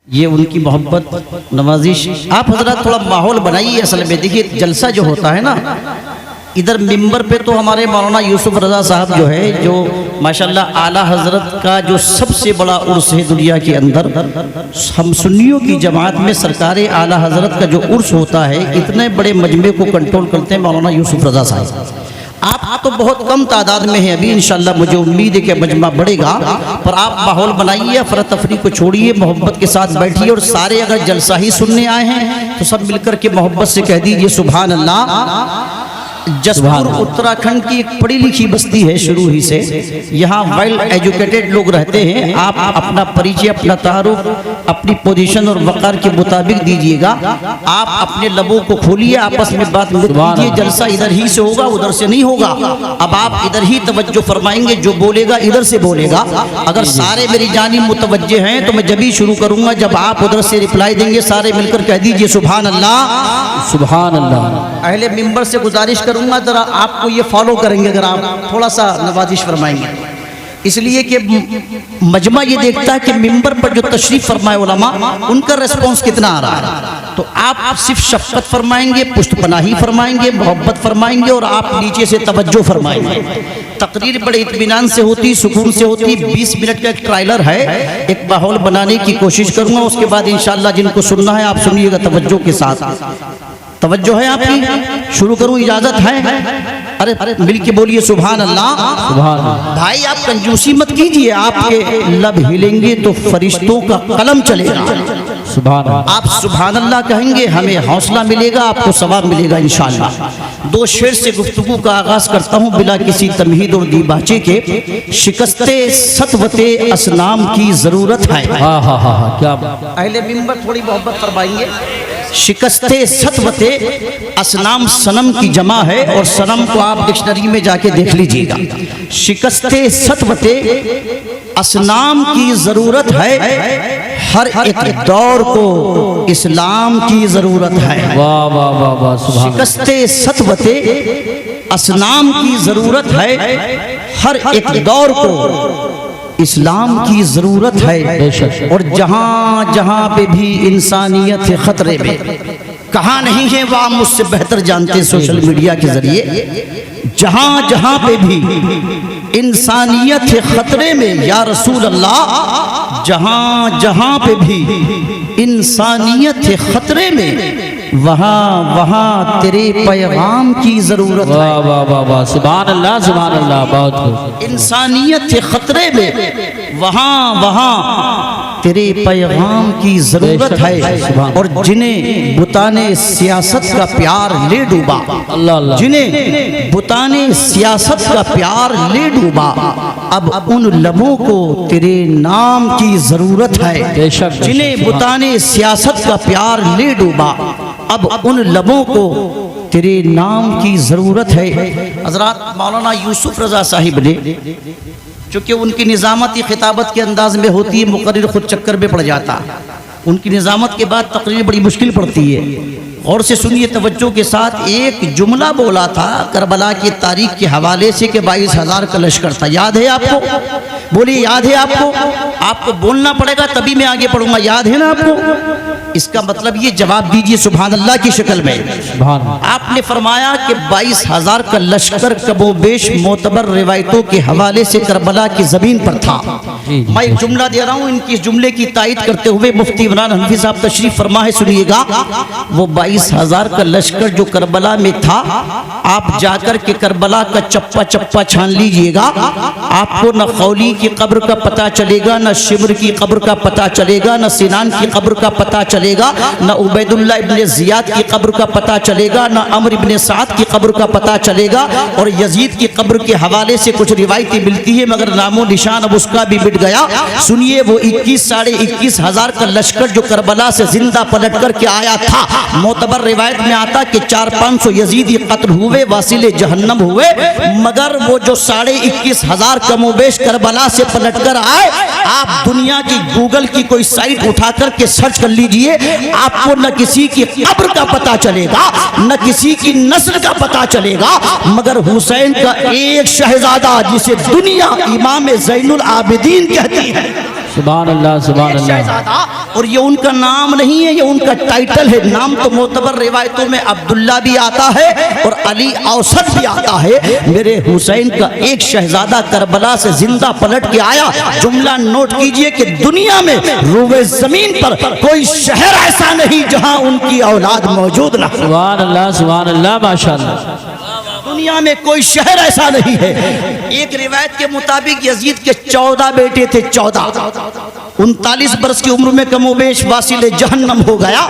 ये उनकी मोहब्बत नवाजिश। आप हजरत थोड़ा माहौल बनाइए। असल में देखिए जलसा जो होता है ना, इधर मिंबर पे तो हमारे मौलाना यूसुफ रज़ा साहब जो है, जो माशाल्लाह आला हजरत का जो सबसे बड़ा उर्स है दुनिया के अंदर, हम सुन्नियों की जमात में सरकार आला हजरत का जो उर्स होता है, इतने बड़े मजमे को कंट्रोल करते हैं मौलाना यूसुफ रज़ा साहब। आप तो बहुत कम तादाद में हैं अभी, इंशाल्लाह मुझे उम्मीद है कि मजमा बढ़ेगा, पर आप माहौल बनाइए, अफरा तफरी को छोड़िए, मोहब्बत के साथ बैठिए। और सारे अगर जलसा ही सुनने आए हैं तो सब मिलकर के मोहब्बत से कह दीजिए सुभान अल्लाह। जसपुर उत्तराखंड की एक पढ़ी लिखी बस्ती है शुरू ही से, यहाँ वेल एजुकेटेड लोग रहते हैं। आप अपना परिचय, अपना तारुफ, अपनी पोजीशन और वक़ार के मुताबिक दीजिएगा। आप अपने लबों को खोलिए, आपस में बात मत कीजिए। जलसा इधर ही से होगा, उधर से नहीं होगा। अब आप इधर ही तवज्जो फरमाएंगे, जो बोलेगा इधर से बोलेगा। अगर सारे मेरी जानी मुतवज्जे हैं तो मैं जब ही शुरू करूंगा जब आप उधर से रिप्लाई देंगे। सारे मिलकर कह दीजिए सुभान अल्लाह, सुभान अल्लाह। अहले मिंबर से गुजारिश करूंगा जरा आपको ये फॉलो करेंगे अगर आप थोड़ा सा नवाजिश फरमाएंगे, इसलिए कि मजमा ये देखता है कि मिंबर पर जो तशरीफ फरमाए उलमा, उनका रिस्पॉन्स कितना आ रहा है। तो आप सिर्फ शफ़क़त फरमाएंगे, पुष्टपनाही फरमाएंगे, मोहब्बत फरमाएंगे और आप नीचे से तवज्जो फरमाएंगे। तकरीर बड़े इत्मीनान से होती, सुकून से होती। 20 मिनट का एक ट्रायलर है, एक माहौल बनाने की कोशिश करूंगा। उसके बाद इंशाअल्लाह जिनको सुनना है आप सुनिएगा तवज्जो के साथ। तवज्जो है आपकी? शुरू करूं, इजाजत है? अरे मिल के बोलिए सुभान अल्लाह, सुभान अल्लाह। भाई आप कंजूसी मत कीजिए, आपके लब हिलेंगे तो फरिश्तों का कलम चलेगा। सुभान अल्लाह। आप सुभान अल्लाह कहेंगे, हमें हौसला मिलेगा, आपको सवाब मिलेगा इंशाअल्लाह। 2 शेर से गुफ्तगू का आगाज करता हूँ बिला किसी तमहीद और दीबाचे के। शिकस्ते सतवते असनाम की जरूरत है। क्या अहले मिंबर थोड़ी मोहब्बत फरमाएंगे। शिकस्ते सतवते असनाम सनम की जमा है, और सनम को आप डिक्शनरी में जाके देख लीजिएगा। शिकस्ते सतवते असनाम की जरूरत है, हर एक दौर को इस्लाम की जरूरत है। वाह वाह वाह वाह। शिकस्ते सतवते असनाम की जरूरत है, हर एक दौर को इस्लाम की जरूरत है। और जहाँ जहाँ पे भी इंसानियत है खतरे में, कहाँ नहीं है वह मुझसे बेहतर जानते सोशल मीडिया के जरिए। जहाँ जहाँ पे भी इंसानियत है खतरे में या रसूल अल्लाह, जहाँ जहाँ पे भी इंसानियत है खतरे में, वहाँ वहाँ तेरे पैगाम की जरूरत है। वाह वाह वाह वाह, सुभान अल्लाह, सुभान अल्लाह। बहुत इंसानियत के खतरे में, वहाँ वहाँ तेरे पैगाम की जरूरत है। और जिन्हें बुताने सियासत का प्यार ले डूबा, जिन्हें बुताने सियासत का प्यार ले डूबा, अब उन लबों को तेरे नाम की जरूरत है। जिन्हें बुताने सियासत का प्यार ले डूबा, अब उन लबों को तेरे नाम की ज़रूरत है। हज़रात मौलाना यूसुफ रज़ा साहिब ने, चूँकि उनकी निज़ामत खिताबत के अंदाज में होती है, मुक़र्रिर खुद चक्कर में पड़ जाता। उनकी निज़ामत के बाद तकरीर बड़ी मुश्किल पड़ती है। और से सुनिए तवज्जो के साथ। एक जुमला बोला था करबला की तारीख के हवाले से कि 22,000 का लश्कर था। याद है आपको? बोलिए याद है आपको? आपको बोलना पड़ेगा तभी मैं आगे पढ़ूंगा। याद है ना आपको? इसका मतलब ये जवाब दीजिए सुभान अल्लाह की शक्ल में। आपने फरमाया कि 22,000 का लश्कर कबोबेश मोतबर रिवायतों के हवाले से करबला की जमीन पर था। मैं एक जुमला दे रहा हूँ, इनकी इस जुमले की तायद करते हुए मुफ्ती इमरान हनफी साहब तशरीफ फरमा है, सुनिएगा। वो 22,000 का लश्कर जो करबला में था, आप जाकर के करबला का चप्पा चप्पा छान लीजिएगा, आपको न खौली की कब्र का पता चलेगा, न शिमर की कब्र का पता चलेगा, न सिनान की कब्र का पता चलेगा, न उबैदुल्लाह इब्ने ज़ियाद की कब्र का पता चलेगा, न अमर इब्ने साद की कब्र का पता चलेगा। और यजीद की कब्र के हवाले से कुछ रिवायतें मिलती है, मगर नामो निशान अब उसका भी मिट गया। सुनिए, वो 21 साढ़े 21,000 का लश्कर जो करबला से जिंदा पलट कर के आया था, मोतबर रिवायत में आता कि 400-500 यजीदी कत्ल हुए, वासिले जहन्नम हुए, मगर वो जो 21,500 कमोबेश करबला से पलट कर आए, आप दुनिया की गूगल की कोई साइट उठा करके सर्च कर लीजिए, आपको न किसी की कब्र का पता चलेगा, न किसी की नस्ल का पता चलेगा, मगर हुसैन का एक शहजादा जिसे दुनिया इमाम ज़ैनुल आबिदीन कहती है, सुभान अल्लाह सुभान अल्लाह। शहजादा, और ये उनका नाम नहीं है, ये उनका टाइटल है। नाम तो मोतबर रिवायतों में अब्दुल्ला भी आता है और अली औसत भी आता है। मेरे हुसैन का एक शहजादा करबला से जिंदा पलट के आया। जुमला नोट कीजिए कि दुनिया में रूए जमीन पर कोई शहर ऐसा नहीं जहां उनकी औलाद मौजूद ना। सुभान अल्लाह माशाअल्लाह। दुनिया में कोई शहर ऐसा नहीं है। एक रिवायत के मुताबिक यजीद के 14 बेटे थे, 14। 39 बरस की उम्र में कमोबेश वासिल जहन्नम हो गया।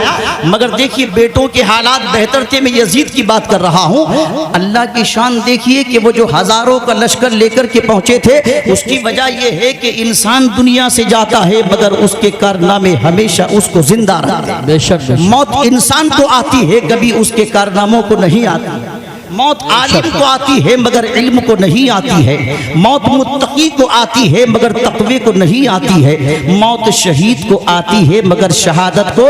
मगर देखिए बेटों के हालात बेहतर थे। मैं यजीद की बात कर रहा हूँ। अल्लाह की शान देखिए कि वो जो हजारों का लश्कर लेकर के पहुंचे थे, उसकी वजह यह है कि इंसान दुनिया से जाता है मगर उसके कारनामे हमेशा उसको जिंदा रखते हैं। बेशक मौत इंसान को आती है, कभी उसके कारनामों को नहीं आती। मौत आलिम को आती है मगर इल्म को नहीं आती है। मौत मुत्तकी को आती है मगर तक़वे को नहीं आती है। मौत शहीद को आती है मगर शहादत को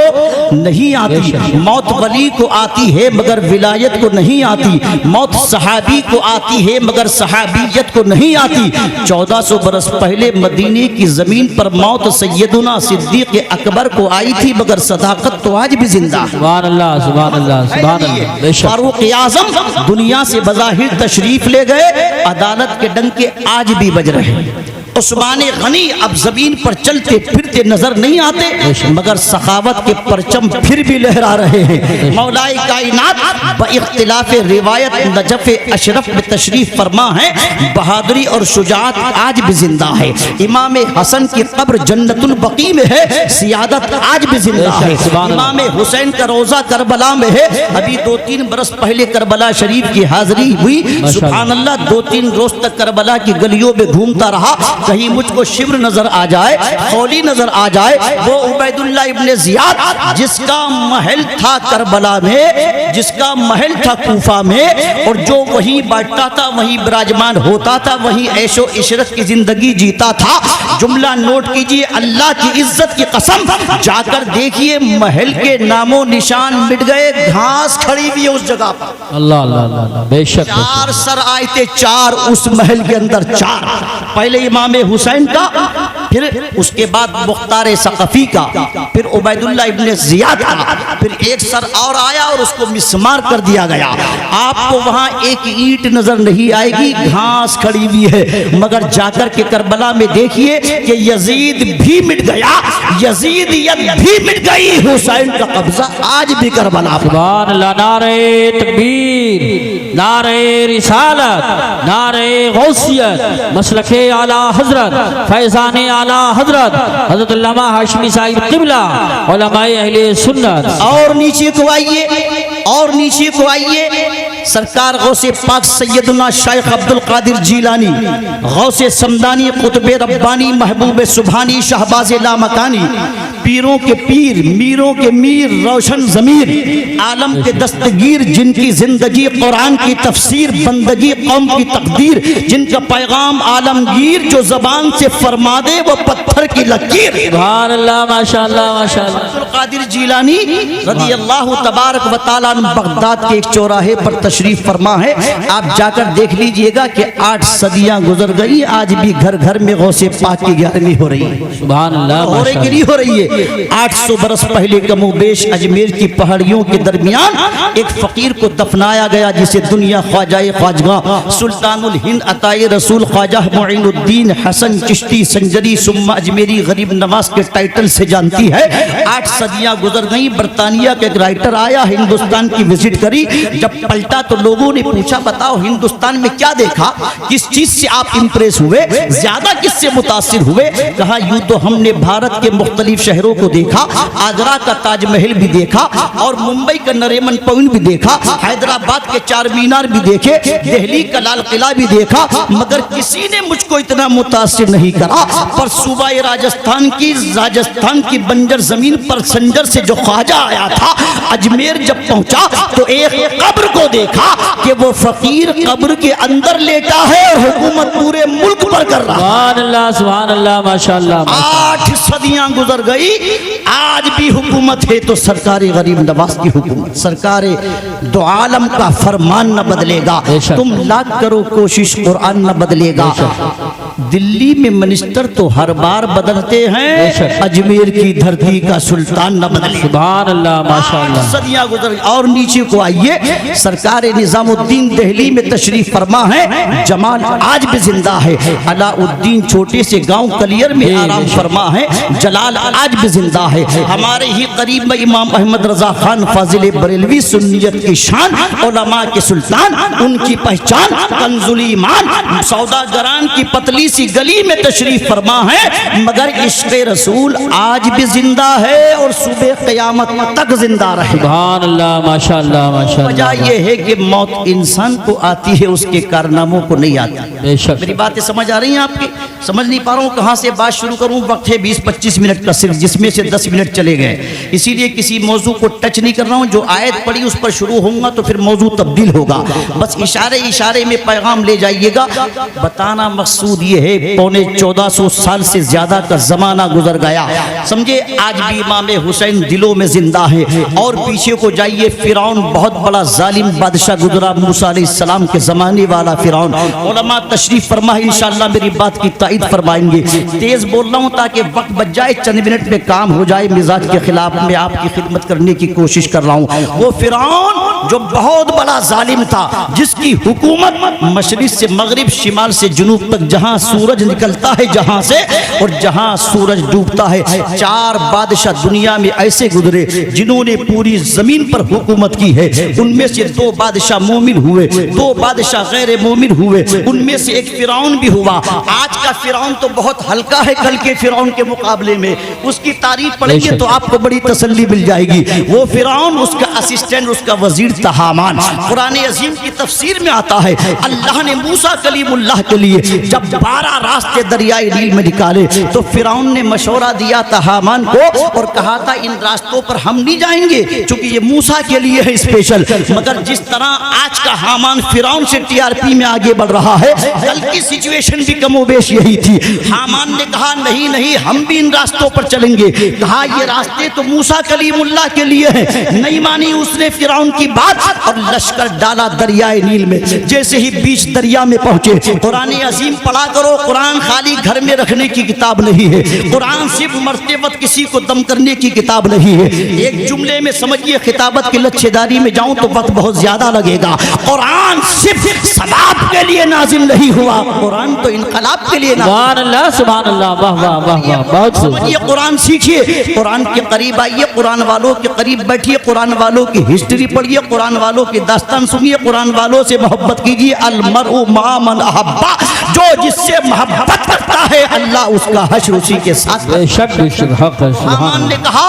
नहीं आती। मौत वली को आती है मगर विलायत को नहीं आती। मौत सहाबी को आती है मगर सहाबियत को नहीं आती। 1400 बरस पहले मदीने की जमीन पर मौत सैयदुना सिद्दीक़ अकबर को आई थी मगर सदाकत तो आज भी जिंदा है। सुभान अल्लाह सुभान अल्लाह सुभान अल्लाह। बेशक फारूक आज़म दुनिया से बज़ाहिर तशरीफ ले गए, अदालत के डंके आज भी बज रहे हैं। उस्मान गनी अब जमीन पर चलते फिरते नजर नहीं आते मगर सखावत के परचम फिर भी लहरा रहे हैं। मौलाए कायनात बइख्तिलाफ रिवायत नजफ अशरफ में तशरीफ फरमा है। बहादुरी और शुजाअत आज भी जिंदा है। इमाम हसन की कब्र जन्नतुल बकी में है, सियादत आज भी जिंदा है। इमाम हुसैन का रोजा करबला में है। अभी 2-3 बरस पहले करबला शरीफ की हाजिरी हुई। सुभान अल्लाह, 2-3 रोज तक करबला की गलियों में घूमता रहा। कहीं मुझको शिब्र नजर आ जाए, खौली नजर आ जाए। वो उबैदुल्लाह इब्ने जियाद जिसका महल था करबला में, जिसका महल था कूफा में, और जो वहीं बैठता था, वहीं विराजमान होता था, वहीं ऐशो इशरत की जिंदगी जीता था। जुमला नोट कीजिए, अल्लाह की इज्जत की कसम, जाकर देखिए महल के नामो निशान मिट गए, घास खड़ी हुई है उस जगह पर। अल्लाह अल्लाह अल्लाह। बेशक 4 सर आए थे, 4 उस महल के अंदर, 4। पहले इमाम हुसैन का, फिर उसके बाद मुख्तार सक़फ़ी का, फिर उबैदुल्लाह इब्ने ज़ियाद का, फिर एक सर और आया और उसको मिस्मार कर दिया गया। आपको वहां एक ईंट नजर नहीं आएगी, घास खड़ी हुई है। मगर जाकर के करबला में देखिए कि यजीद भी मिट गया, यजीदियत भी मिट गई। हुसैन का कब्जा आज भी करबला। सुभान अल्लाह। नारे तकबीर, नारे रिसालत, नारे गौसियत, मसलके आला हजरत, फैज़ाने आला हजरत हजरत अल्लामा हाशमी साहिब क़िबला, उलमाए अहले सुन्नत। और नीचे को आइए, और नीचे को आइए। सरकार गौसे पाक सैयदुना शेख अब्दुल कादिर जीलानी, गौसे समदानी, कुतुब रब्बानी, महबूब सुभानी, शहबाज लामकानी, पीरों के पीर, मीरों के मीर, रोशन ज़मीर, आलम के दस्तगीर, जिनकी जिंदगी कुरान की तफसीर, बंदगी कौम की तकदीर, जिनका पैगाम आलमगीर, जो जबान से फरमा दे वो पत्थर की लकीर। सुभान अल्लाह माशाअल्लाह माशाअल्लाह। अब्दुल कादिर जीलानी रज़ी अल्लाह तबारक व तआला अन्हु बगदाद के एक चौराहे पर तशरीफ फरमा है। आप जाकर देख लीजिएगा कि 8 सदियां गुजर गई, आज भी घर घर में गौसे पाक की ग्यारहवीं हो रही है। सुभान अल्लाह। हो रही हो रही है। 800 बरस पहले कमोबेश अजमेर की पहाड़ियों के दरमियान एक फकीर को दफनाया गया, जिसे दुनिया ख्वाजाए ख्वाजगा सुल्तानुल हिंद अताए रसूल ख्वाजा मुइनुद्दीन हसन चिश्ती संजरी सुम्मा अजमेरी गरीब नवाज के टाइटल से जानती है। 8 सदियां गुजर गई। बरतानिया के एक राइटर आया, हिंदुस्तान की विजिट करी। जब पलटा तो लोगों ने पूछा, बताओ हिंदुस्तान में क्या देखा, किस चीज से आप इंप्रेस हुए, ज्यादा किससे मुतासिर हुए? कहा, यूं तो हमने भारत के मुख्तलिफ शहरों को देखा, आगरा का ताजमहल भी देखा, और मुंबई का नरीमन पॉइंट भी देखा, हैदराबाद के 4 मीनार भी देखे, दिल्ली का लाल किला भी देखा, मगर किसी ने मुझको इतना मुतासिर नहीं करा। पर सूबा राजस्थान की बंजर जमीन पर संजर से जो ख्वाजा आया था, अजमेर जब पहुंचा तो एक कब्र को देखा कि वो फकीर कब्र के अंदर लेटा है और हुकूमत पूरे मुल्क पर कर रहा है। सुभान अल्लाह माशाअल्लाह। 8 सदियां गुजर गई, आज भी हुकूमत है तो सरकार गरीब नवाज की हुकूमत, सरकार दो आलम का फरमान न बदलेगा। तुम लाख करो कोशिश, कुरान न बदलेगा। दिल्ली में मिनिस्टर तो हर बार बदलते हैं, अजमेर की धरती का सुल्तान न बदले। सुभान अल्लाह, माशाअल्लाह। सदियां गुजर और नीचे को आइए, सरकार निजामुद्दीन दिल्ली में तशरीफ फरमा है, जमाल आज भी जिंदा है। अलाउद्दीन छोटे से गांव कलियर में आराम फरमा है, जलाल आज भी जिंदा है। हमारे ही करीब में इमाम अहमद रजा खान फाजिल बरेलवी सुन्नियत की शान, उलमा के सुल्तान, उनकी पहचान कंजुल ईमान, सौदागरान की पतली सी गली में तशरीफ फरमा है, मगर इश्क़ रसूल आज भी जिंदा है और सुबह क़यामत तक जिंदा रहे। सुभान अल्लाह, माशाअल्लाह, माशाअल्लाह। वजह यह है कि मौत इंसान को आती है, उसके कारनामों को नहीं आती। बेशक। मेरी बातें समझ आ रही हैं आपकी? समझ नहीं पा रहा हूँ कहाँ से बात शुरू करूँ। वक्त है 20-25 मिनट का सिर्फ, जिसमें से 10 मिनट चले गए, इसीलिए किसी मौजू को टच नहीं कर रहा हूँ। जो आयत पड़ी उस पर शुरू होऊंगा तो फिर मौजू तब्दील होगा। बस इशारे इशारे में पैगाम ले जाइएगा। बताना मकसूद ये है, पौने 1400 साल से ज्यादा का जमाना गुजर गया, समझे। आज भी इमाम हुसैन दिलों में जिंदा है। और पीछे को जाइए, फिरौन बहुत बड़ा जालिम बादशाह गुजरा, मूसा अलैहिस्सलाम के जमाने वाला फिरौन। उलमा तशरीफ फरमा, इंशाअल्लाह मेरी बात की ताईद फरमाएंगे। तेज बोल रहा हूँ ताकि वक्त बच जाए, चंद मिनट में काम हो जाए। मिजाज के खिलाफ मैं आपकी खिदमत करने की कोशिश कर रहा हूँ। वो फिरौन जो बहुत बड़ा जालिम था, जिसकी हुकूमत मशरिक से मगरिब, शिमाल से जुनूब तक, जहाँ सूरज निकलता है जहाँ से और जहाँ सूरज डूबता है, 4 बादशाह दुनिया में ऐसे गुजरे जिन्होंने पूरी जमीन पर हुकूमत की है। उनमें से 2 बादशाह मोमिन हुए, 2 बादशाह गैर मोमिन हुए, उनमें से एक फिरौन भी हुआ। आज का फिरौन तो बहुत हल्का है कल के फिरौन के मुकाबले में, उसकी तारीफ पढ़ेंगे तो आपको बड़ी तसल्ली मिल जाएगी। वो फिरौन, उसका असिस्टेंट, उसका वजीर था हामान। कुरान अजीम की तफसीर में आता है, अल्लाह ने मूसा कलीमुल्लाह के लिए जब 12 रास्ते दरियाई नील में निकाले तो फिरौन ने मशवरा दिया था हामान को और कहा था इन रास्तों पर हम नहीं जाएंगे क्योंकि ये मूसा के लिए है स्पेशल। मगर जिस तरह आज का हामान फिरौन से टीआरपी में आगे बढ़ रहा है, कल की सिचुएशन भी कमोबेश यही थी। हामान ने कहा नहीं नहीं, हम भी इन रास्तों पर चलेंगे। कहा ये रास्ते तो मूसा कलीमुल्लाह के लिए है। नहीं मानी उसने फिरौन की बात और लश्कर डाला दरियाए नील में। जैसे ही बीच दरिया में पहुंचे, कुरान अजीम पढ़ा करो। कुरान खाली घर में रखने की किताब नहीं है, कुरान सिर्फ मरते वक्त किसी को दम करने की किताब नहीं है। एक जुमले में समझिए, खिताबत की लच्छेदारी में जाऊं तो वक्त बहुत ज्यादा लगेगा। कुरान सिर्फ सवाब के लिए नाजिल नहीं हुआ, कुरान तो इनकलाब के लिए। सुभान अल्लाह, सुभान अल्लाह, वाह वाह वाह वाह, बहुत समझिए, कुरान सीखिए, कुरान के करीब आइए, कुरान वालों के करीब बैठिए, कुरान वालों की हिस्ट्री पढ़िए, कुरान वालों की दास्तान सुनिए, कुरान वालों से मोहब्बत कीजिए। अलमरउ मा मन अहब्बा, जो जिससे मोहब्बत करता है अल्लाह उसका हश्र उसी के साथ। बेशक बेशक, हक है। हामान ने कहा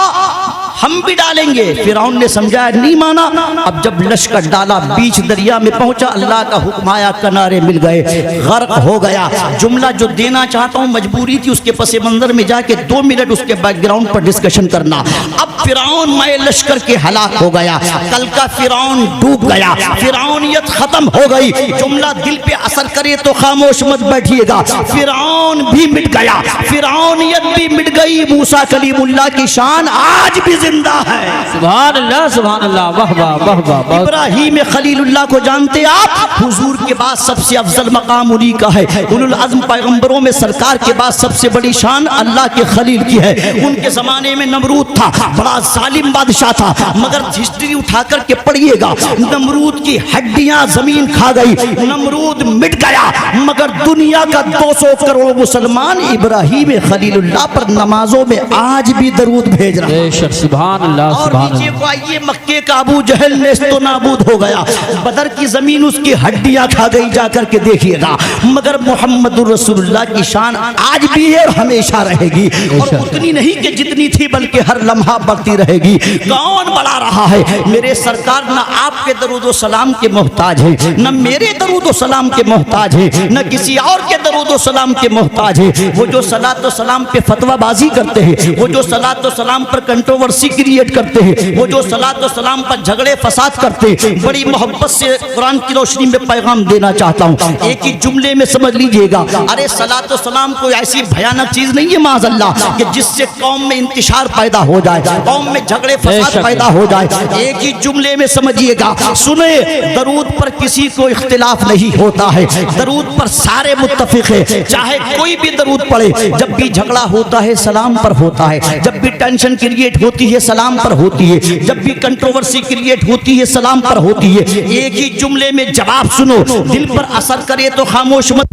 हम भी डालेंगे, फिरौन ने समझाया, नहीं माना। अब जब लश्कर डाला, बीच दरिया में पहुंचा, अल्लाह का हुक्म आया, किनारे मिल गए, गर्क हो गया। जुमला जो देना चाहता हूं, मजबूरी थी उसके पस मंजर में जाके 2 मिनट उसके बैकग्राउंड पर डिस्कशन करना। अब फिरौन मैं लश्कर के हलाक हो गया, कल का फिरौन डूब गया, फिरौनियत खत्म हो गई। जुमला दिल पे असर करे तो खामोश मत बैठिएगा। फिरौन भी मिट गया, फिरौनियत भी मिट गई। मूसा कलीमुल्लाह की शान आज भी जिंदा है। सुभान अल्लाह, सुभान अल्लाह, वाह वाह वाह वाह। इब्राहीम खलीलुल्लाह को जानते आप? हुजूर के बाद सबसे अफजल मकाम उन्हीं का है। उलुल अज़्म पैगंबरों में सरकार के बाद सबसे बड़ी शान अल्लाह के खलील की है। उनके जमाने में नमरूद था, बड़ा जालिम बादशाह था, मगर हिस्ट्री उठा करके पढ़िएगा, नमरूद की हड्डियां जमीन खा गई, नमरूद मिट गया, मगर दुनिया का 200 करोड़ मुसलमान इब्राहीम खलीलुल्लाह पर नमाजों में आज भी दरूद भेज रहे हैं। सुभान अल्लाह, सुभान नीचे को आइए, मक्के का अबू जहल नेस्तो नाबूद हो गया, बदर की जमीन उसकी हड्डियां खा गई, जाकर के देखिएगा। मगर मोहम्मदुर रसूलुल्लाह की शान आज भी है और हमेशा रहेगी, और उतनी नहीं कि जितनी थी, बल्कि हर लम्हा बढ़ती बढ़ती रहेगी। कौन बढ़ा रहा है? मेरे सरकार न आपके दरूद सलाम के मोहताज है, न मेरे दरूद सलाम के मोहताज है, न किसी और के दरूद सलाम के मोहताज है। वो जो सलात सलाम पे फतवाबाजी करते हैं, वो जो सलात सलाम पर कंट्रोवर्सी क्रिएट करते हैं, वो जो सलात सलाम पर झगड़े फसाद करते हैं, बड़ी मोहब्बत से कुरान की रोशनी में पैगाम देना चाहता हूँ। एक ही जुमले में समझ लीजिएगा। अरे सलात सलाम कोई ऐसी भयानक चीज नहीं है माज़अल्लाह कि जिससे कौम में इंतशार पैदा हो जाए, कौम में झगड़े फसाद पैदा हो जाए। एक ही जुमले में समझिएगा। सुने, दरूद पर किसी को इख्तिलाफ नहीं होता है, दरूद पर सारे मुत्तफिक है। चाहे कोई भी दरूद पढ़े, जब भी झगड़ा होता है सलाम पर होता है, जब भी टेंशन क्रिएट होती है सलाम पर होती है, जब भी कंट्रोवर्सी क्रिएट होती है सलाम पर होती है। एक ही जुमले में जवाब सुनो, दिल पर असर करे तो खामोश मत।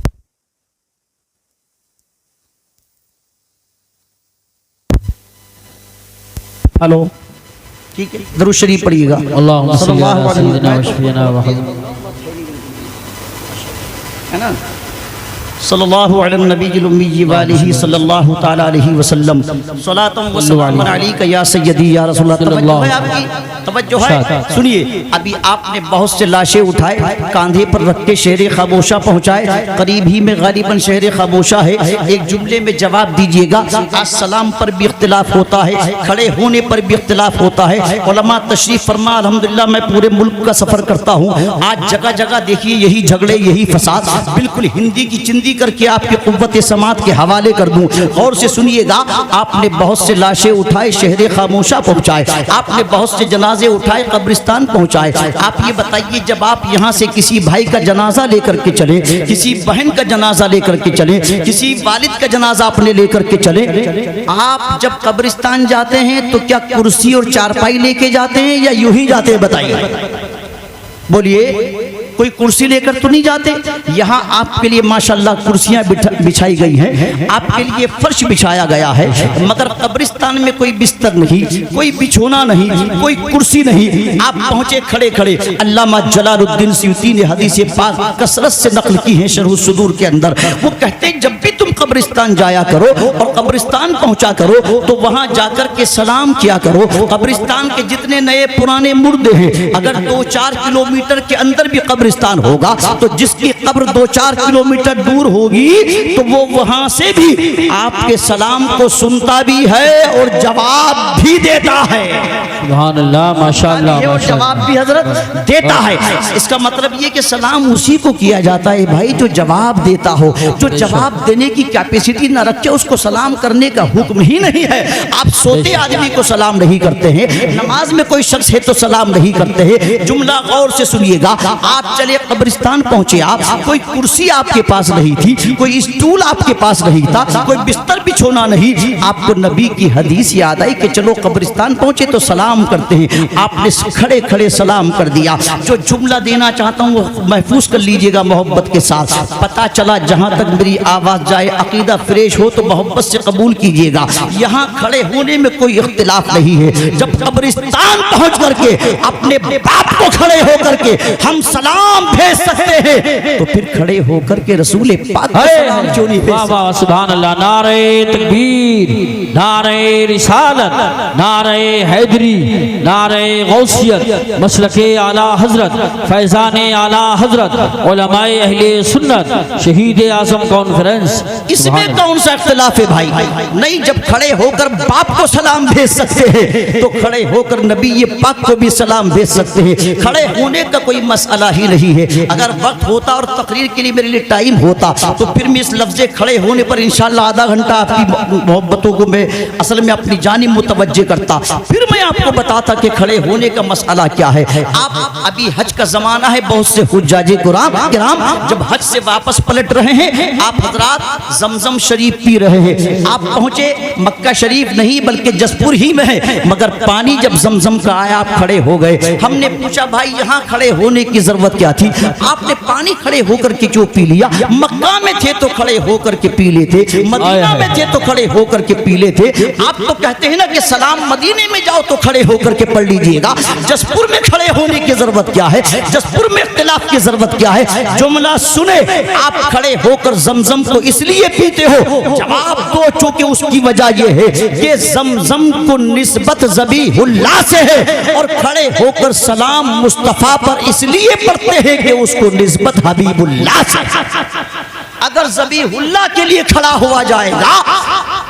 हेलो, ठीक है, दरूद शरीफ पढ़िएगा। अल्लाहुम्मा सल्ली अला सय्यिदिना व शफीना व है ना, सल्लल्लाहु अलैहि नबील उम्मी व आलिहि सल्लल्लाहु तआला अलैहि वसल्लम। सलातुन व सलामुन अलैका या सय्यदी या रसूलल्लाह। तवज्जो है आपकी, तवज्जो है। सुनिए, अभी आपने बहुत से लाशें उठाए, कांधे पर रख के शहर खामोशा पहुंचाए, करीब ही में गालिबन शहर खामोशा है। एक जुमले में जवाब दीजिएगा। आज सलाम पर भी इख्तिलाफ होता है, खड़े होने पर भी इख्तिलाफ होता है। उलमा तशरीफ फरमा, अल्हम्दुलिल्लाह मैं पूरे मुल्क का सफर करता हूँ। आज जगह जगह देखिए यही झगड़े, यही फसाद। बिल्कुल हिंदी की चिंदी करके आपके कुव्वत समात के हवाले कर दूं। और से सुनिएगा, आपने बहुत से लाशें उठाए, शहर खामोशा पहुंचाए, आपने बहुत से जनाजे उठाए, कब्रिस्तान पहुंचाए। आप ये बताइए, जब आप यहाँ से किसी भाई का जनाजा लेकर के चले, किसी बहन का जनाजा लेकर के चले, किसी वालिद का जनाजा अपने लेकर के चले, आप जब कब्रिस्तान जाते हैं तो क्या कुर्सी और चारपाई लेके जाते हैं या यूं ही जाते हैं? बताइए, बोलिए। कोई कुर्सी लेकर तो नहीं जाते। यहाँ आपके लिए माशाल्लाह कुर्सियाँ बिछाई गई हैं, आपके लिए फर्श बिछाया गया है, मगर कब्रिस्तान में कोई बिस्तर नहीं, कोई बिछोना नहीं, कोई कुर्सी नहीं। आप पहुँचे खड़े खड़े। अल्लामा जलालुद्दीन सयूती ने हदीस पाक कसरत से नकल की है शरह सुदूर के अंदर। वो कहते हैं, जब भी तुम कब्रिस्तान जाया करो और कब्रिस्तान पहुँचा करो तो वहाँ जाकर के सलाम किया करो। कब्रिस्तान के जितने नए पुराने मुर्दे हैं, अगर 2-4 किलोमीटर के अंदर भी कब्रिस्तान होगा तो जिसकी कब्र 2-4 किलोमीटर दूर होगी तो वो वहां से भी आपके सलाम को सुनता भी है और जवाब भी देता है। सुभान अल्लाह, माशाअल्लाह, और जवाब भी हजरत देता है। इसका मतलब ये कि सलाम उसी को किया जाता है भाई जो जवाब देता हो। जो जवाब देने की कैपेसिटी ना रखे उसको सलाम करने का हुक्म ही नहीं है। आप सोते आदमी को सलाम नहीं करते हैं, नमाज में कोई शख्स है तो सलाम नहीं करते हैं। जुमला गौर से सुनिएगा। आप चले कब्रिस्तान पहुंचे, आप कोई कुर्सी आपके पास नहीं थी, कोई स्टूल आपके पास नहीं था, कोई बिस्तर बिछोना नहीं। आपको नबी की हदीस याद आई कि चलो कब्रिस्तान पहुंचे तो सलाम करते हैं। आपने खड़े खड़े सलाम कर दिया। जो जुमला देना चाहता हूँ वो महफूज कर लीजिएगा मोहब्बत के साथ। पता चला जहां तक मेरी आवाज जाए, अकीदा फ्रेश हो तो मोहब्बत से कबूल कीजिएगा। यहाँ खड़े होने में कोई इख्तिलाफ नहीं है। जब कब्रिस्तान पहुंच करके अपने बाप को खड़े होकर के हम सलाम भेज सकते हैं तो फिर खड़े होकर के रसूल पाक को सलाम क्यों नहीं भेज सकते? सुभान अल्लाह। नारे तकबीर, नारे रिसालत, नारे हैदरी, नारे गौसियत, मसलके आला हजरत, फैजाने आला हजरत, उलमाए अहले सुन्नत, शहीद आजम कॉन्फ्रेंस। इसमें कौन सा इख्तिलाफ है भाई? नहीं, जब खड़े होकर बाप को सलाम भेज सकते हैं तो खड़े होकर नबी ये पाक को भी सलाम भेज सकते हैं। खड़े होने का कोई मसला ही नहीं है। अगर वक्त होता और तकरीर के लिए मेरे लिए टाइम होता तो फिर मैं इस लफ्ज़े खड़े होने पर इंशाअल्लाह आधा घंटा आपकी मोहब्बतों को मैं असल में अपनी जानिब मुतवज्जे करता। फिर मैं आपको बताता कि खड़े होने का मसला क्या है। आप अभी हज का ज़माना है, बहुत से हुज्जाजे किराम जब हज से वापस पलट रहे हैं, आप हजरात जमजम शरीफ पी रहे हैं। आप पहुँचे मक्का शरीफ नहीं बल्कि जसपुर ही में है, मगर पानी जब जमजम का आया आप खड़े हो गए। हमने पूछा भाई यहाँ खड़े होने की ज़रूरत क्या क्या थी? आपने पानी खड़े होकर के क्यों पी लिया? मक्का में थे तो खड़े होकर के पी लेते, मदीना में थे तो खड़े होकर के पी लेते। आप तो कहते हैं ना कि सलाम मदीने में जाओ तो खड़े होकर के पढ़ लीजिएगा। जसपुर में खड़े होने की जरूरत क्या है? जसपुर में इख्तिलाफ की जरूरत क्या है? जुमला सुने, आप खड़े होकर जमजम को इसलिए पीते हो, जवाब दो चूंकि उसकी वजह यह है कि जमजम को निस्बत ज़बीहुल्लाह से है और खड़े होकर सलाम मुस्तफा पर इसलिए पढ़ते हैं कि उसको निस्बत हबीबुल्लाह से। अगर ज़बीहुल्लाह के लिए खड़ा हुआ जाएगा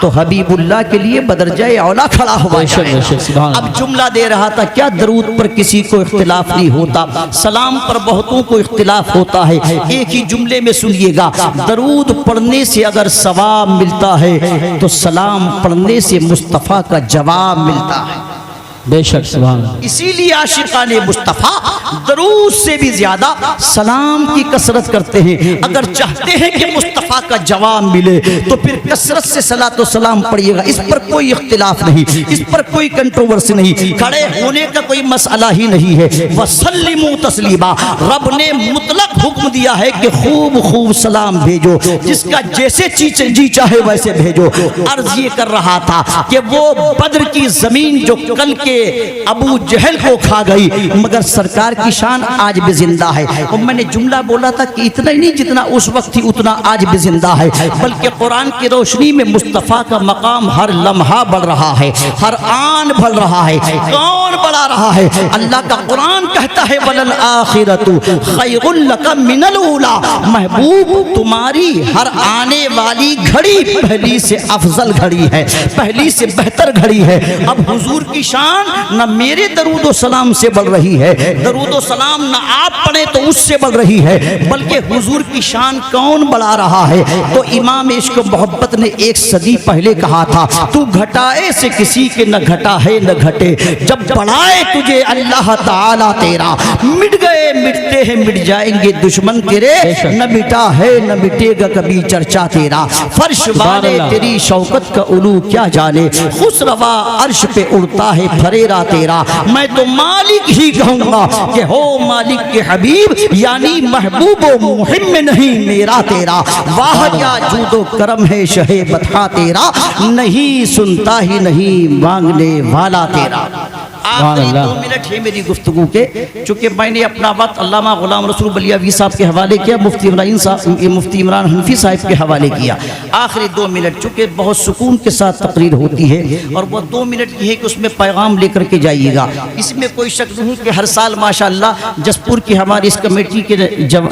तो हबीबुल्लाह के लिए बदरजाए औला खड़ा हुआ जाएगा। अब जुमला दे रहा था, क्या दरूद पर किसी को इख्तिलाफ नहीं होता? सलाम पर बहुतों को इख्तिलाफ होता है। एक ही जुमले में सुनिएगा, दरूद पढ़ने से अगर सवाब मिलता है तो सलाम पढ़ने से मुस्तफ़ा का जवाब मिलता है। बेशक सुभान। इसीलिए आशिकाने मुस्तफ़ा दरूद से भी ज्यादा सलाम की कसरत करते हैं। अगर चाहते हैं कि मुस्तफ़ा का जवाब मिले तो फिर कसरत से सलातो सलाम पढ़िएगा। इस पर कोई इख्तिलाफ नहीं, इस पर कोई कंट्रोवर्सी नहीं, खड़े होने का कोई मसला ही नहीं है। वसल्लिमू तस्लीमा, रब ने मुतलक हुक्म दिया है कि खूब खूब सलाम भेजो, जिसका जैसे जी चाहे वैसे भेजो। अर्ज ये कर रहा था कि वो बद्र की जमीन जो कल के अबू जहल को खा गई, मगर सरकार की शान आज भी जिंदा है। और मैंने जुमला बोला था कि इतना ही नहीं जितना उस वक्त थी उतना आज भी जिंदा है, बल्कि कुरान की रोशनी में मुस्तफ़ा का मकाम हर लम्हा बढ़ रहा है, हर आन बढ़ रहा है। कौन बढ़ा रहा है? अल्लाह का कुरान कहता है वलल आखिरतु खैरुल लका मिनल ऊला, महबूब तुम्हारी हर आने वाली घड़ी पहली से अफजल घड़ी है, पहली से बेहतर घड़ी है। अब हुजूर की शान न मेरे दरूदो सलाम से बढ़ रही है, दरूदो सलाम न आप पढ़े तो उससे बढ़ रही है, बल्कि हुजूर की शान कौन बढ़ा रहा है? तो इमाम इश्क मोहब्बत ने एक सदी पहले कहा था, तू घटाए से किसी के न घटा है न घटे, जब बढ़ाए तुझे अल्लाह ताला तेरा, मिट गए मिटते हैं मिट जाएंगे दुश्मन तेरे, न मिटा है न मिटेगा कभी चर्चा तेरा। फर्श वाले तेरी शौकत का उलू क्या जाने, खुसरवा अर्श पे उड़ता है फरेरा तेरा। मैं तो मालिक ही कहूंगा कि हो मालिक के हबीब, यानी महबूबो मुहिम में नहीं मेरा तेरा। वाह क्या जूदो करम है शहे बता तेरा, नहीं सुनता ही नहीं मांगने वाला तेरा। आखिरी 2 मिनट है मेरी गुफ्तगू के, चूंकि मैंने अपना वक्त अल्लामा गुलाम रसूल बलियावी साहब के हवाले किया, मुफ्ती इमरान हनफी साहब के हवाले किया। आखिरी 2 मिनट, चूंकि बहुत सुकून के साथ तकरीर होती है और वो 2 मिनट की है कि उसमें पैगाम लेकर के जाइएगा। इसमें कोई शक नहीं कि हर साल माशाअल्लाह जसपुर की हमारी इस कमेटी के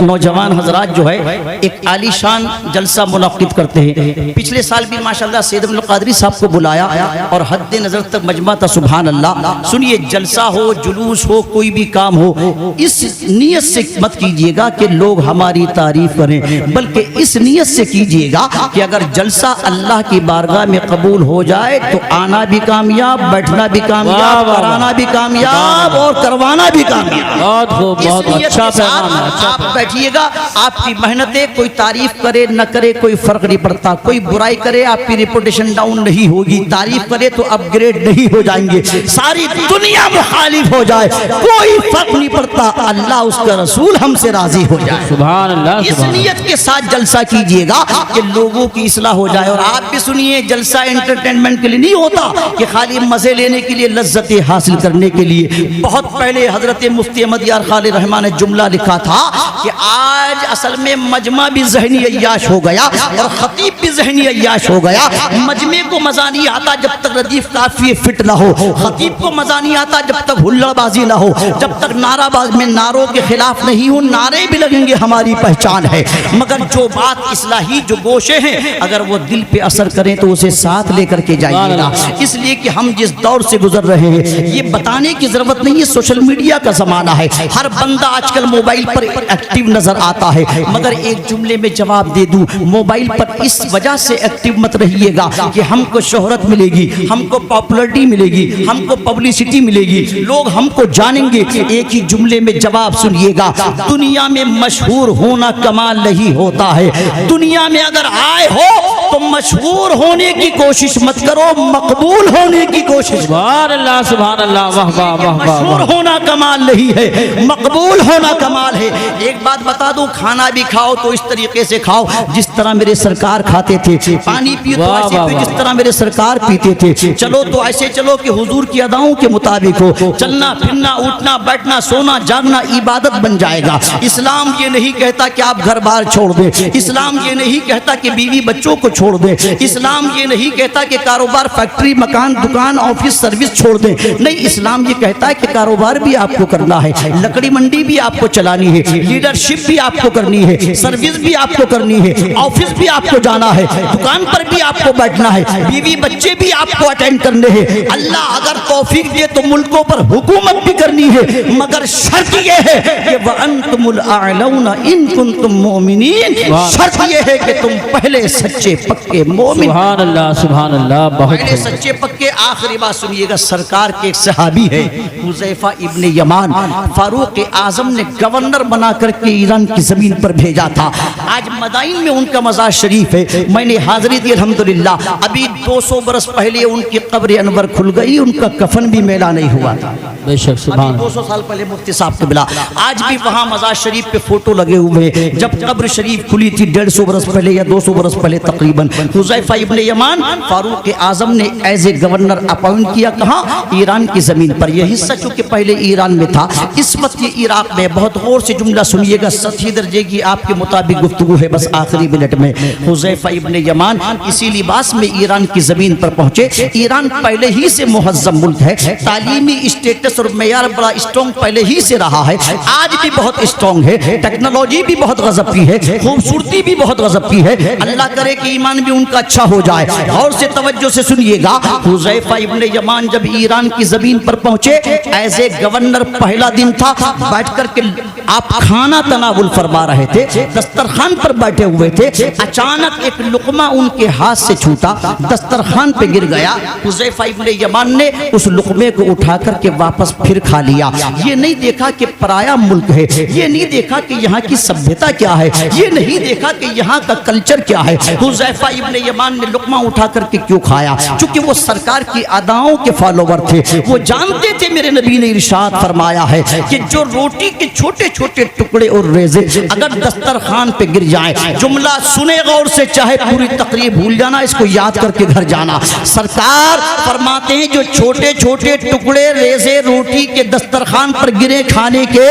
नौजवान हजरात जो है एक आलीशान जलसा मुनक्किद करते हैं। पिछले साल भी माशाअल्लाह सैयद अब्दुल कादरी साहब को बुलाया और हद नज़र तक मजमा था। सुभान अल्लाह। ये जलसा हो, जुलूस हो, कोई भी काम हो, इस नियत से मत कीजिएगा कि लोग हमारी तारीफ करें, बल्कि इस नियत से कीजिएगा कि अगर जलसा अल्लाह की बारगाह में कबूल हो जाए तो आना भी कामयाब, बैठना भी कामयाब, कराना भी कामयाब और करवाना भी कामयाब। बहुत अच्छा आप बैठिएगा। आपकी मेहनतें कोई तारीफ करे न करे कोई फर्क नहीं पड़ता, कोई बुराई करे आपकी रिपुटेशन डाउन नहीं होगी, तारीफ करे तो अपग्रेड नहीं हो जाएंगे। सारी दुनिया मुखालिफ हो जाए कोई फर्क नहीं पड़ता, अल्लाह उसका रसूल हमसे राजी हो जाए। सुभान अल्लाह। इस नियत के साथ जलसा कीजिएगा कि लोगों की इस्लाह हो जाए। और आप भी सुनिए, जलसा एंटरटेनमेंट के लिए नहीं होता कि खाली मजे लेने के लिए, लज्जतें हासिल करने के लिए। बहुत पहले हजरत मुफ्ती अहमद यार खालिद रहमान ने जुमला लिखा था कि आज असल में मजमा भी ज़हनी अय्याश हो गया और खतीब भी ज़हनी अय्याश हो गया। मजमे को मजा नहीं आता जब तक रदीफ काफी फिट ना हो, खतीब को मजा नहीं आता जब तक हुल्लड़बाजी ना हो, जब तक नाराबाज में नारों के खिलाफ नहीं हो। नारे भी लगेंगे, हमारी पहचान है, मगर जो बात इस्लाही जो गोशे हैं अगर वो दिल पे असर करें तो उसे साथ लेकर के जाइएगा। इसलिए कि हम जिस दौर से गुजर रहे हैं ये बताने की जरूरत नहीं है, सोशल मीडिया का जमाना है, हर बंदा आजकल मोबाइल पर एक्टिव नजर आता है। मगर एक जुमले में जवाब दे दूं, मोबाइल पर इस वजह से एक्टिव मत रहिएगा कि हमको शोहरत मिलेगी, हमको पॉपुलरिटी मिलेगी, हमको पब्लिसिटी पब्लिसिटी मिलेगी, लोग हमको जानेंगे। एक ही जुमले में जवाब सुनिएगा, दुनिया में मशहूर होना कमाल नहीं होता है। दुनिया में अगर आए हो तो मशहूर होने की कोशिश मत करो, मकबूल होने की कोशिश। सुभान अल्लाह, सुभान अल्लाह, वाह वाह वाह मशहूर वाह। होना कमाल नहीं है, मकबूल होना कमाल है। एक बात बता दूं, खाना भी खाओ तो इस तरीके से खाओ जिस तरह मेरे सरकार खाते थे, पानी पियो तो वाह, ऐसे वाह, पियो वाह। जिस तरह मेरे सरकार पीते थे, चलो तो ऐसे चलो कि हुजूर की अदाओं के मुताबिक हो। चलना फिरना उठना बैठना सोना जागना इबादत बन जाएगा। इस्लाम ये नहीं कहता कि आप घर बार छोड़ दें, इस्लाम ये नहीं कहता कि बीवी बच्चों को छोड़ दें, इस्लाम ये नहीं कहता कि कारोबार फैक्ट्री मकान दुकान ऑफिस सर्विस छोड़ दें। नहीं, इस्लाम ये कहता है कि कारोबार भी आपको करना है, लकड़ी मंडी भी आपको चलानी है, लीडरशिप भी आपको करनी है, सर्विस भी आपको करनी है, ऑफिस भी आपको जाना है, दुकान पर भी आपको बैठना है, बीवी बच्चे भी आपको अटेंड करने हैं। अल्लाह अगर तौफीक दे तो मुल्कों पर हुकूमत भी करनी है, मगर शर्त यह है कि वअंतुमुल अअलौना इन कुंतुम मोमिनीन। शर्त यह है कि तुम पहले सच्चे पक्के मोमिन, सुभान अल्लाह, सुभान अल्लाह, बहुत पहले सही। सच्चे पक्के। आखिरी बात सुनिएगा, सरकार के एक सहाबी है हुज़ैफा इब्ने यमान, फारूक आजम ने गवर्नर बना करके ईरान की जमीन पर भेजा था। आज मदाइन में उनका मज़ार शरीफ है, मैंने हाजिरी दी अल्हम्दुलिल्लाह। अभी 200 बरस पहले उनकी कब्र अनवर खुल गई, उनका कफन भी मेला नहीं हुआ था। बेशक, सुभान 200 साल पहले मुफ्ती साहब को मिला। आज भी वहाँ मज़ार शरीफ पे फोटो लगे हुए हैं। जब कब्र शरीफ खुली थी 150 बरस पहले या 200 बरस पहले तकरीबन, हुज़ैफा इब्ने यमान फारूक आजम ने एज ए गवर्नर अपॉइंट किया। कहाँ? ईरान की जमीन पर। यह हिस्सा चूंकि पहले ईरान में था, इस वक्त ये इराक में। बहुत गौर से जुमला सुनिएगा, 7वीं दर्जे की आपके मुताबिक गुफ्तगू है, बस आखिरी मिनट में। हुज़ैफा इब्ने यमान इसी लिबास में ईरान की जमीन पर पहुंचे। ईरान पहले ही से मुहज्जम मुल्क है, तालीमी स्टेटस और मेयार बड़ा स्ट्रॉन्ग पहले ही से रहा है, आज भी बहुत स्ट्रॉन्ग है, टेक्नोलॉजी भी बहुत गजब की है, खूबसूरती भी बहुत गजब की है। अल्लाह करे कि ईमान भी उनका अच्छा हो जाए। और से तवज्जो से सुनिएगा, हुज़ैफा इब्ने यमान जब ईरान की जमीन पर पहुंचे एज ए गवर्नर, पहला दिन था, बैठ करके आप खाना तनावुल फरमा रहे थे, दस्तरखान पर बैठे हुए थे, अचानक एक लुकमा उनके हाथ से छूटा, दस्तरखान पे गिर गया। हुज़ैफा इब्ने यमान ने उस लुकमे को उठा करके वापस फिर खा लिया। ये नहीं देखा कि पराया मुल्क है, ये नहीं देखा कि यहाँ की सभ्यता क्या है, ये नहीं देखा कि यहाँ का कल्चर क्या है। हुज़ैफा इब्ने यमान ने लुकमा उठा करके क्यों खाया? क्योंकि वो सरकार की अदाओं के फॉलोवर थे, वो जानते थे मेरे नबी ने इरशाद फरमाया है कि जो रोटी के छोटे छोटे टुकड़े और रेज़े अगर दस्तरखान पे गिर जाए, जुमला सुने गौर से, चाहे पूरी तकरीर भूल जाना, इसको याद करके घर जाना। सरकार फरमाते हैं जो छोटे छोटे टुकड़े रेज़े रोटी के दस्तरखान पर गिरे खाने के,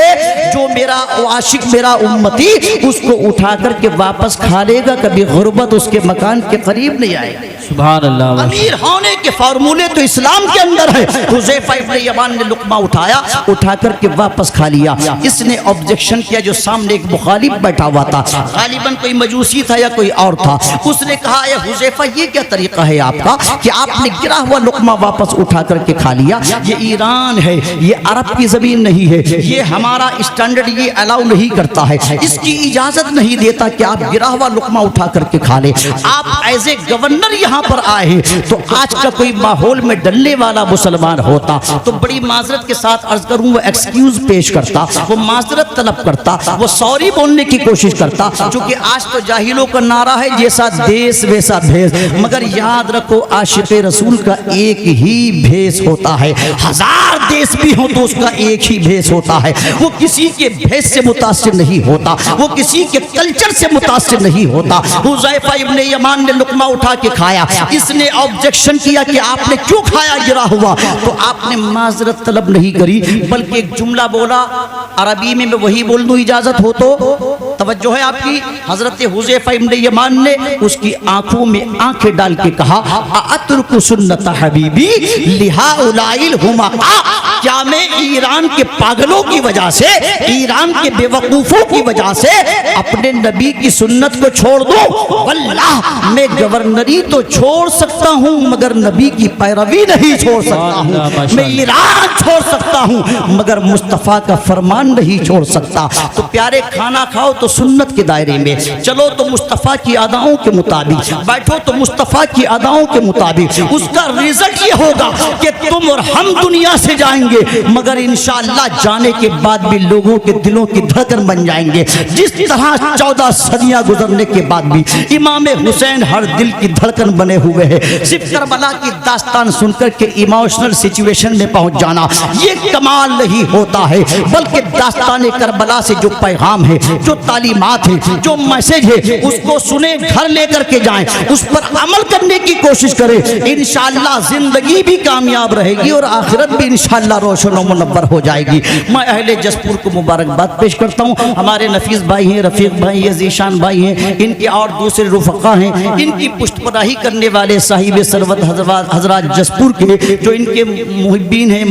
जो मेरा आशिक मेरा उम्मती उसको उठा करके वापस खा लेगा, कभी गुर्बत उसके मकान के करीब नहीं आएगा। सुभान अल्लाह। अमीर होने के फार्मूले तो इस्लाम के अंदर है। हुज़ैफा इब्ने यमान ने लुकमा उठाया, उठा करके वापस खा लिया। इसने ऑब्जेक्शन किया, जो सामने एक मुखालिफ बैठा हुआ था, गालिबन कोई मजूसी था या कोई और था। उसने कहा, ये हुज़ैफा ये क्या तरीका है आपका कि आपने गिरा हुआ लुकमा वापस उठा करके खा लिया? ये ईरान है, ये अरब की जमीन नहीं है, ये हमारा स्टैंडर्ड ये अलाउ नहीं करता है, इसकी इजाजत नहीं देता कि आप गिरा हुआ लुकमा उठा करके खा ले। आप एज ए गवर्नर यहाँ पर आए हैं, तो आज का कोई माहौल में डलने वाला मुसलमान होता तो बड़ी माजरत के साथ अर्ज करूं, वो एक्सक्यूज पेश करता, वो माजरत तलब करता, वो सॉरी बोलने की कोशिश करता। क्योंकि आज तो जाहिलों का नारा है, जैसा देश वैसा भेष। मगर याद रखो, आशिक़े रसूल का एक ही भेष होता है, हजार देश भी हो तो उसका एक ही भेष होता है। वो किसी के भेष से मुतासिर नहीं होता, वो किसी के कल्चर से मुतासिर नहीं होता। हुज़ैफा इब्ने यमान ने लुकमा उठा के खाया, इसने ऑब्जेक्शन किया कि आपने क्यों खाया गिरा हुआ? तो आपने माजरत तलब नहीं करी, बल्कि एक जुमला बोला, अरबी में मैं वही बोल दूं इजाजत हो तो। तवज्जो है आपकी? हजरत हुज़ैफा इब्ने यमान ने उसकी आंखों में आंखें डाल के कहा, अतरुकु सुन्नत हबीबी लिहाउलाइल हुमाका, क्या मैं ईरान के पागलों की वजह से, ईरान के बेवकूफों की वजह से अपने नबी की सुन्नत को छोड़ दूं? वल्लाह मैं गवर्नरी तो छोड़ सकता हूं, मगर नबी की पैरवी नहीं छोड़ सकता हूं। मैं ईरान छोड़ सकता हूं, मगर मुस्तफ़ा का फरमान नहीं छोड़ सकता। तो प्यारे, खाना खाओ तो सुन्नत के दायरे में, चलो तो मुस्तफ़ा की अदाओं के मुताबिक, बैठो तो मुस्तफ़ा की अदाओं के मुताबिक। उसका रिजल्ट ये होगा कि तुम और हम दुनिया से जाएंगे, मगर इंशाअल्लाह जाने के बाद भी लोगों के दिलों की धड़कन बन जाएंगे। जिस तरह 14 सदियां गुजरने के बाद भी इमाम हुसैन हर दिल की धड़कन बने हुए हैं। सिर्फ करबला की दास्तान सुनकर के इमोशनल सिचुएशन में पहुंच जाना ये कमाल नहीं होता है, बल्कि दास्तान करबला से जो पैगाम है, जो तालीमात है, जो मैसेज है, उसको सुने, घर लेकर के जाएं, उस पर अमल करने की कोशिश करें। इंशाअल्लाह जिंदगी भी कामयाब रहेगी और आखिरत भी इंशाअल्लाह रोशन और मुनव्वर हो जाएगी। मैं अहले जसपुर को मुबारकबाद पेश करता हूँ। हमारे नफीस भाई हैं, रफीक भाई हैं, ज़ीशान भाई हैं, इनके और दूसरे रुफ़क़ा हैं, इनकी पुष्टपराही करने वाले साहिब सरवत हज़रात जसपुर के, जो इनके मुहिब्बीन हैं,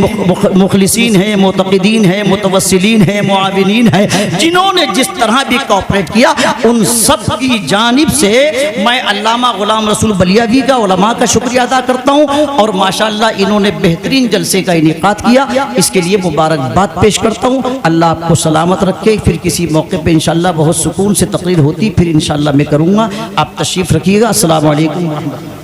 मुखलिसीन हैं, मुतक़िदीन हैं, मुतवस्सिलीन हैं, मुआविनीन हैं, जिन्होंने जिस तरह भी कोऑपरेट किया, उन सब की जानिब से मैं अल्लामा ग़ुलाम रसूल बलियावी का, उलमा का शुक्रिया अदा करता हूँ। और माशाअल्लाह इन्होंने बेहतरीन जलसे का इनेकाद किया, इसके लिए मुबारकबाद पेश करता हूँ। अल्लाह आपको सलामत रखे। फिर किसी मौके पे इंशाअल्लाह बहुत सुकून से तकरीर होती फिर इंशाअल्लाह मैं करूँगा। आप तशरीफ़ रखिएगा। अस्सलामु अलैकुम।